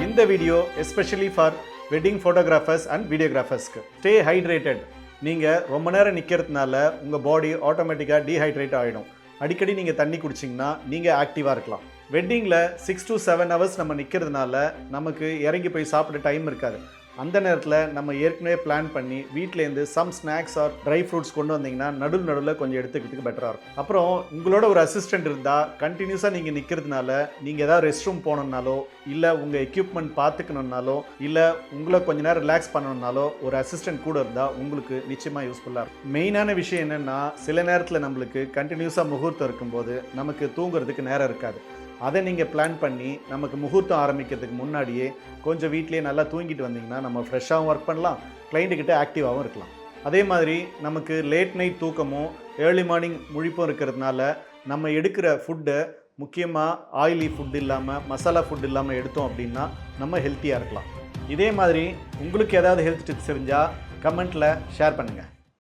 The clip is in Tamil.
இந்த video especially for wedding photographers and வீடியோகிராஃபர்ஸ்க்கு. Stay hydrated. நீங்கள் ரொம்ப நேரம் நிற்கிறதுனால உங்கள் பாடி ஆட்டோமேட்டிக்காக டீஹைட்ரேட் ஆகிடும். அடிக்கடி நீங்கள் தண்ணி குடிச்சிங்கன்னா நீங்கள் ஆக்டிவாக இருக்கலாம். வெட்டிங்கில் 6 to 7 hours நம்ம நிற்கிறதுனால நமக்கு இறங்கி போய் சாப்பிட டைம் இருக்காது. அந்த நேரத்தில் நம்ம ஏற்கனவே பிளான் பண்ணி வீட்டிலேருந்து some snacks or dry fruits கொண்டு வந்தீங்கன்னா நடுவில் கொஞ்சம் எடுத்துக்கிறதுக்கு பெட்டராக இருக்கும். அப்புறம் உங்களோட ஒரு அசிஸ்டன்ட் இருந்தால் கண்டினியூஸாக நீங்கள் நிற்கிறதுனால நீங்கள் ஏதாவது ரெஸ்ட் ரூம் போகணுன்னாலோ இல்லை உங்கள் எக்யூப்மெண்ட் பார்த்துக்கணுன்னாலோ இல்லை உங்களை கொஞ்சம் நேரம் ரிலாக்ஸ் பண்ணணுன்னாலோ ஒரு அசிஸ்டன்ட் கூட இருந்தால் உங்களுக்கு நிச்சயமாக யூஸ்ஃபுல்லாக இருக்கும். மெயினான விஷயம் என்னென்னா, சில நேரத்தில் நம்மளுக்கு கண்டினியூஸாக முகூர்த்தம் இருக்கும்போது நமக்கு தூங்குறதுக்கு நேரம் இருக்காது. அதை நீங்கள் பிளான் பண்ணி நமக்கு முகூர்த்தம் ஆரம்பிக்கிறதுக்கு முன்னாடியே கொஞ்சம் வீட்டிலேயே நல்லா தூங்கிட்டு வந்தீங்கன்னா நம்ம ஃப்ரெஷ்ஷாகவும் ஒர்க் பண்ணலாம், கிளைண்ட்டுக்கிட்ட ஆக்டிவாகவும் இருக்கலாம். அதே மாதிரி நமக்கு லேட் நைட் தூக்கமும் ஏர்லி மார்னிங் முழிப்பும் இருக்கிறதுனால நம்ம எடுக்கிற ஃபுட்டை முக்கியமாக ஆயிலி ஃபுட் இல்லாமல் மசாலா ஃபுட் இல்லாமல் எடுத்தோம் அப்படின்னா நம்ம ஹெல்த்தியாக இருக்கலாம். இதே மாதிரி உங்களுக்கு ஏதாவது ஹெல்த் டிப்ஸ் தெரிஞ்சால் கமெண்ட்டில் ஷேர் பண்ணுங்கள்.